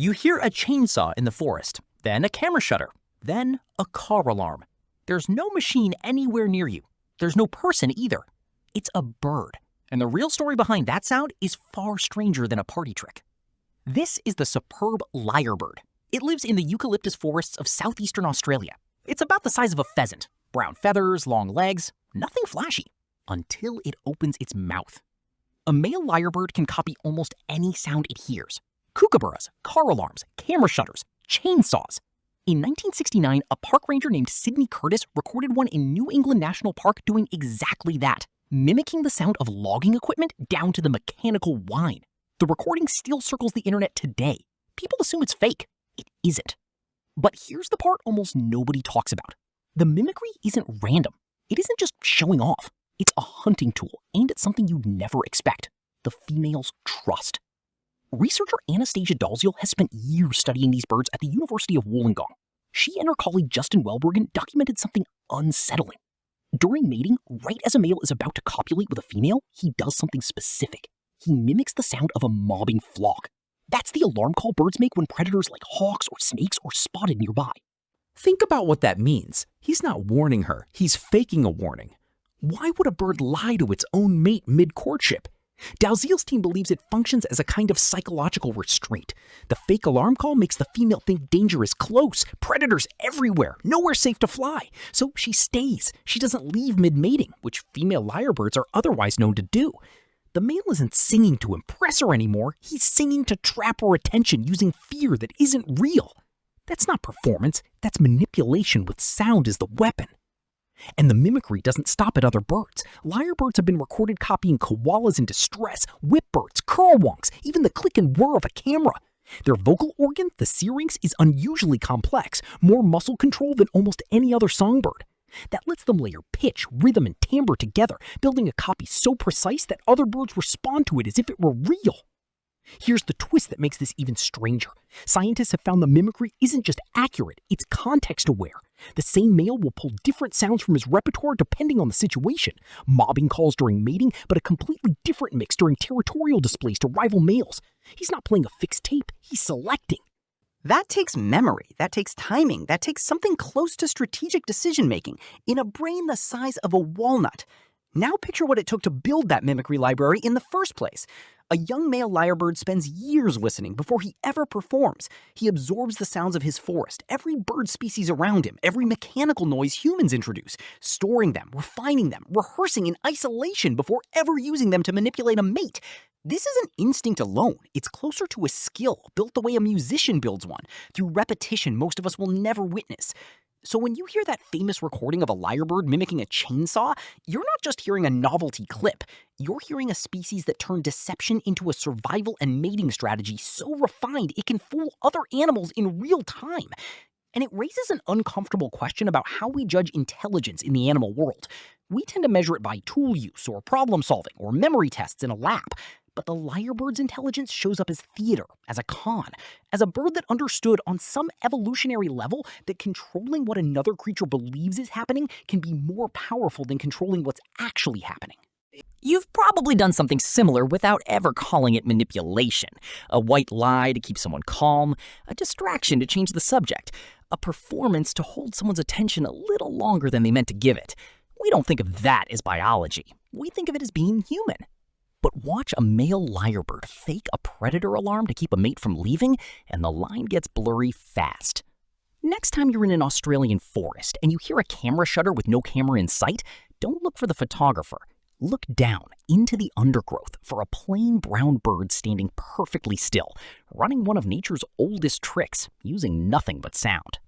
You hear a chainsaw in the forest, then a camera shutter, then a car alarm. There's no machine anywhere near you. There's no person either. It's a bird. And the real story behind that sound is far stranger than a party trick. This is the superb lyrebird. It lives in the eucalyptus forests of southeastern Australia. It's about the size of a pheasant. Brown feathers, long legs, nothing flashy. Until it opens its mouth. A male lyrebird can copy almost any sound it hears. Kookaburras, car alarms, camera shutters, chainsaws. In 1969, a park ranger named Sidney Curtis recorded one in New England National Park doing exactly that, mimicking the sound of logging equipment down to the mechanical whine. The recording still circles the internet today. People assume it's fake. It isn't. But here's the part almost nobody talks about. The mimicry isn't random. It isn't just showing off. It's a hunting tool aimed at something you'd never expect, the female's trust. Researcher Anastasia Dalziel has spent years studying these birds at the University of Wollongong. She and her colleague Justin Welbergen documented something unsettling. During mating, right as a male is about to copulate with a female, he does something specific. He mimics the sound of a mobbing flock. That's the alarm call birds make when predators like hawks or snakes are spotted nearby. Think about what that means. He's not warning her, he's faking a warning. Why would a bird lie to its own mate mid-courtship? Dalziel's team believes it functions as a kind of psychological restraint. The fake alarm call makes the female think danger is close, predators everywhere, nowhere safe to fly. So she stays. She doesn't leave mid-mating, which female lyrebirds are otherwise known to do. The male isn't singing to impress her anymore. He's singing to trap her attention using fear that isn't real. That's not performance. That's manipulation with sound as the weapon. And the mimicry doesn't stop at other birds. Lyrebirds have been recorded copying koalas in distress, whipbirds, curlwonks, even the click and whir of a camera. Their vocal organ, the syrinx, is unusually complex, more muscle control than almost any other songbird. That lets them layer pitch, rhythm, and timbre together, building a copy so precise that other birds respond to it as if it were real. Here's the twist that makes this even stranger. Scientists have found the mimicry isn't just accurate, it's context-aware. The same male will pull different sounds from his repertoire depending on the situation. Mobbing calls during mating, but a completely different mix during territorial displays to rival males. He's not playing a fixed tape, he's selecting. That takes memory, that takes timing, that takes something close to strategic decision-making in a brain the size of a walnut. Now picture what it took to build that mimicry library in the first place. A young male lyrebird spends years listening before he ever performs. He absorbs the sounds of his forest, every bird species around him, every mechanical noise humans introduce, storing them, refining them, rehearsing in isolation before ever using them to manipulate a mate. This isn't instinct alone. It's closer to a skill, built the way a musician builds one, through repetition most of us will never witness. So when you hear that famous recording of a lyrebird mimicking a chainsaw, you're not just hearing a novelty clip. You're hearing a species that turned deception into a survival and mating strategy so refined it can fool other animals in real time. And it raises an uncomfortable question about how we judge intelligence in the animal world. We tend to measure it by tool use or problem solving or memory tests in a lab. But the lyrebird's intelligence shows up as theater, as a con, as a bird that understood on some evolutionary level that controlling what another creature believes is happening can be more powerful than controlling what's actually happening. You've probably done something similar without ever calling it manipulation. A white lie to keep someone calm, a distraction to change the subject, a performance to hold someone's attention a little longer than they meant to give it. We don't think of that as biology. We think of it as being human. But watch a male lyrebird fake a predator alarm to keep a mate from leaving, and the line gets blurry fast. Next time you're in an Australian forest and you hear a camera shutter with no camera in sight, don't look for the photographer. Look down into the undergrowth for a plain brown bird standing perfectly still, running one of nature's oldest tricks, using nothing but sound.